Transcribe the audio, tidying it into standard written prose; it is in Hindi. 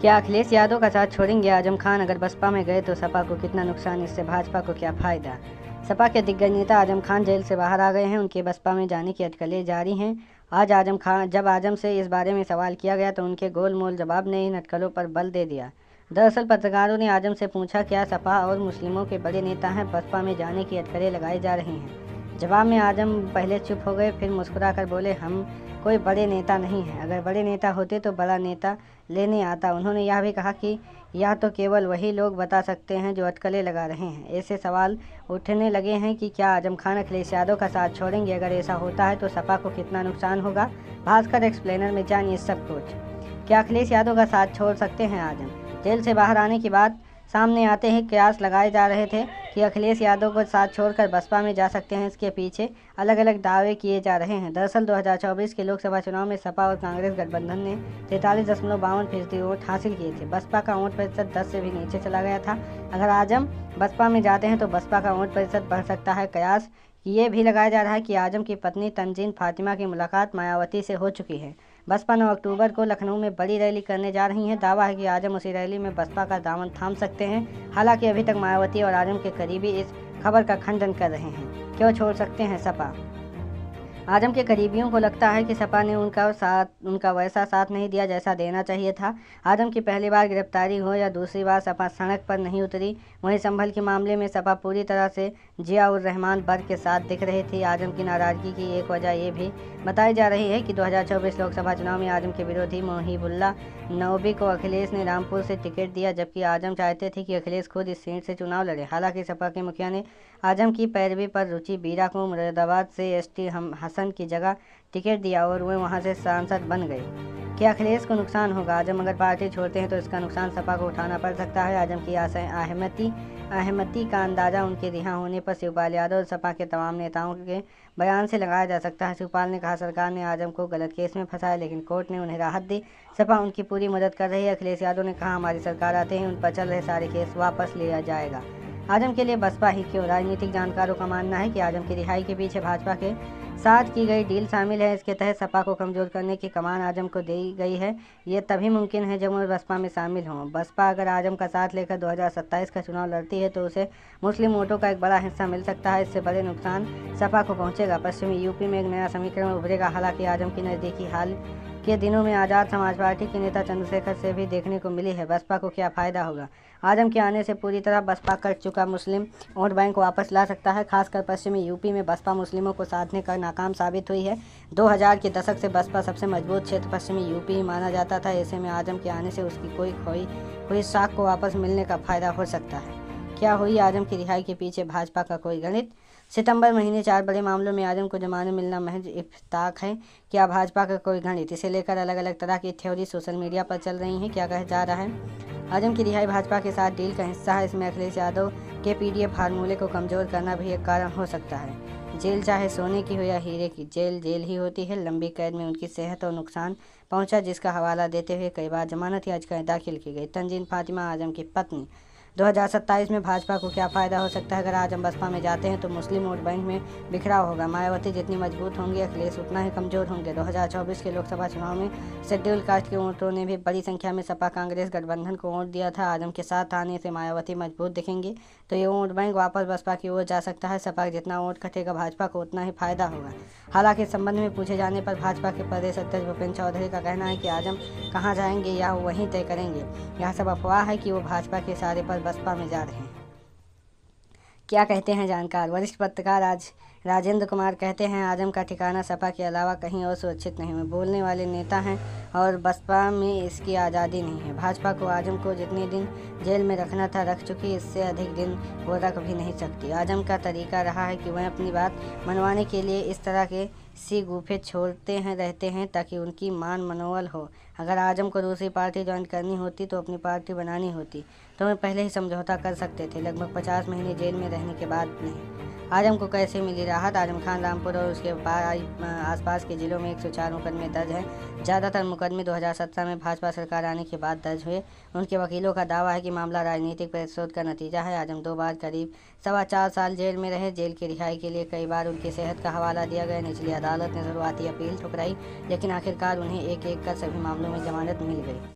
क्या अखिलेश यादव का साथ छोड़ेंगे आजम खान? अगर बसपा में गए तो सपा को कितना नुकसान, इससे भाजपा को क्या फायदा? सपा के दिग्गज नेता आजम खान जेल से बाहर आ गए हैं। उनके बसपा में जाने की अटकलें जारी हैं। आज जब आजम से इस बारे में सवाल किया गया तो उनके गोलमोल जवाब ने इन अटकलों पर बल दे दिया। दरअसल पत्रकारों ने आजम से पूछा, क्या सपा और मुस्लिमों के बड़े नेता हैं, बसपा में जाने की अटकलें लगाई जा रही हैं? जवाब में आजम पहले चुप हो गए, फिर मुस्कुराकर बोले, हम कोई बड़े नेता नहीं हैं। अगर बड़े नेता होते तो बड़ा नेता लेने आता। उन्होंने यह भी कहा कि यह तो केवल वही लोग बता सकते हैं जो अटकलें लगा रहे हैं। ऐसे सवाल उठने लगे हैं कि क्या आजम खान अखिलेश यादव का साथ छोड़ेंगे? अगर ऐसा होता है तो सपा को कितना नुकसान होगा? भास्कर एक्सप्लेनर में जानिए सब कुछ। क्या अखिलेश यादव का साथ छोड़ सकते हैं आजम? जेल से बाहर आने के बाद सामने आते ही कयास लगाए जा रहे थे कि अखिलेश यादव को साथ छोड़कर बसपा में जा सकते हैं। इसके पीछे अलग अलग दावे किए जा रहे हैं। दरअसल 2024 के लोकसभा चुनाव में सपा और कांग्रेस गठबंधन ने 43.52% वोट हासिल किए थे। बसपा का वोट प्रतिशत 10 से भी नीचे चला गया था। अगर आजम बसपा में जाते हैं तो बसपा का वोट प्रतिशत बढ़ सकता है। कयास ये भी लगाया जा रहा है कि आजम की पत्नी तंजीन फातिमा की मुलाकात मायावती से हो चुकी है। बसपा 9 अक्टूबर को लखनऊ में बड़ी रैली करने जा रही है। दावा है कि आजम उसी रैली में बसपा का दामन थाम सकते हैं। हालांकि अभी तक मायावती और आजम के करीबी इस खबर का खंडन कर रहे हैं। क्यों छोड़ सकते हैं सपा? आजम के करीबियों को लगता है कि सपा ने उनका वैसा साथ नहीं दिया जैसा देना चाहिए था। आजम की पहली बार गिरफ्तारी हो या दूसरी बार सपा सड़क पर नहीं उतरी। वहीं संभल के मामले में सपा पूरी तरह से जिया-उर-रहमान बर्क के साथ दिख रही थी। आजम की नाराजगी की एक वजह ये भी बताई जा रही है कि 2024 लोकसभा चुनाव में आजम के विरोधी मोहिबुल्लाह नौबी को अखिलेश ने रामपुर से टिकट दिया, जबकि आजम चाहते थे कि अखिलेश खुद इस सीट से चुनाव लड़े। हालांकि सपा के मुखिया ने आजम की पैरवी पर रुचि बीरा को मुरादाबाद से एसटी हसन की जगह टिकट दिया और वे वहां से सांसद बन गए। क्या अखिलेश को नुकसान होगा? आजम अगर पार्टी छोड़ते हैं तो इसका नुकसान सपा को उठाना पड़ सकता है। आजम की अहमति का अंदाजा उनके रिहा होने पर शिवपाल यादव और सपा के तमाम नेताओं के बयान से लगाया जा सकता है। शिवपाल ने कहा, सरकार ने आजम को गलत केस में फंसाया लेकिन कोर्ट ने उन्हें राहत दी। सपा उनकी पूरी मदद कर रही है। अखिलेश यादव ने कहा, हमारी सरकार आते ही उन पर चल रहे सारे केस वापस लिया जाएगा। आजम के लिए बसपा ही क्यों? राजनीतिक जानकारों का मानना है कि आजम की रिहाई के पीछे भाजपा के साथ की गई डील शामिल है। इसके तहत सपा को कमजोर करने की कमान आजम को दी गई है। ये तभी मुमकिन है जब वो बसपा में शामिल हों। बसपा अगर आजम का साथ लेकर 2027 का चुनाव लड़ती है तो उसे मुस्लिम वोटों का एक बड़ा हिस्सा मिल सकता है। इससे बड़े नुकसान सपा को पहुंचेगा। पश्चिमी यूपी में एक नया समीकरण उभरेगा। हालांकि आजम की नज़दीकी हाल के दिनों में आज़ाद समाज पार्टी के नेता चंद्रशेखर से भी देखने को मिली है। बसपा को क्या फायदा होगा? आजम के आने से पूरी तरह बसपा कट चुका मुस्लिम वोट बैंक वापस ला सकता है। खासकर पश्चिमी यूपी में बसपा मुस्लिमों को साधने का नाकाम साबित हुई है। 2000 के दशक से बसपा सबसे मजबूत क्षेत्र पश्चिमी यूपी ही माना जाता था। ऐसे में आजम के आने से उसकी कोई खोई हुई साख को वापस मिलने का फायदा हो सकता है। क्या हुई आजम की रिहाई के पीछे भाजपा का कोई गणित? सितंबर महीने 4 बड़े मामलों में आजम को जमानत मिलना महज इत्तेफाक है। क्या भाजपा का कोई गणित? इसे लेकर अलग अलग तरह की थ्योरी सोशल मीडिया पर चल रही हैं। क्या कहा जा रहा है? आजम की रिहाई भाजपा के साथ डील का हिस्सा है। इसमें अखिलेश यादव के पीडीएफ फार्मूले को कमजोर करना भी एक कारण हो सकता है। जेल चाहे सोने की हो या हीरे की, जेल जेल ही होती है। लंबी कैद में उनकी सेहत और नुकसान पहुंचा, जिसका हवाला देते हुए कई बार जमानत याचिकाएं दाखिल की गई। तंजीन फातिमा आजम की पत्नी। 2027 में भाजपा को क्या फायदा हो सकता है? अगर आजम बसपा में जाते हैं तो मुस्लिम वोट बैंक में बिखराव होगा। मायावती जितनी मजबूत होंगी, अखिलेश उतना ही कमजोर होंगे। 2024 के लोकसभा चुनाव में शेड्यूल कास्ट के वोटरों ने भी बड़ी संख्या में सपा कांग्रेस गठबंधन को वोट दिया था। आजम के साथ आने से मायावती मजबूत दिखेंगे तो ये वोट बैंक वापस बसपा की ओर जा सकता है। सपा जितना वोट कटेगा भाजपा को उतना ही फायदा होगा। हालांकि इस संबंध में पूछे जाने पर भाजपा के प्रदेश अध्यक्ष भूपेंद्र चौधरी का कहना है कि आजम कहाँ जाएंगे या वहीं तय करेंगे। यह सब अफवाह है कि वो भाजपा के इशारे पर बसपा में जा रहे हैं। क्या कहते हैं जानकार? वरिष्ठ पत्रकार राजेंद्र कुमार कहते हैं, आजम का ठिकाना सपा के अलावा कहीं और सुरक्षित नहीं है। बोलने वाले नेता हैं और बसपा में इसकी आज़ादी नहीं है। भाजपा को आजम को जितने दिन जेल में रखना था रख चुकी, इससे अधिक दिन वो रख भी नहीं सकती। आजम का तरीका रहा है कि वह अपनी बात मनवाने के लिए इस तरह के सी गुफे छोड़ते रहते हैं ताकि उनकी मान मनोबल हो। अगर आजम को दूसरी पार्टी ज्वाइन करनी होती तो अपनी पार्टी बनानी होती तो वे पहले ही समझौता कर सकते थे। लगभग 50 महीने जेल में रहने के बाद नहीं। आजम को कैसे मिली राहत? आजम खान रामपुर और उसके आसपास के जिलों में 104 मुकदमे दर्ज हैं। ज़्यादातर मुकदमे 2017 में भाजपा सरकार आने के बाद दर्ज हुए। उनके वकीलों का दावा है कि मामला राजनीतिक प्रतिशोध का नतीजा है। आजम 2 बार करीब 4.25 साल जेल में रहे। जेल की रिहाई के लिए कई बार उनकी सेहत का हवाला दिया गया। निचली अदालत ने शुरुआती अपील ठुकराई, लेकिन आखिरकार उन्हें एक एक कर सभी मामलों में जमानत मिल गई।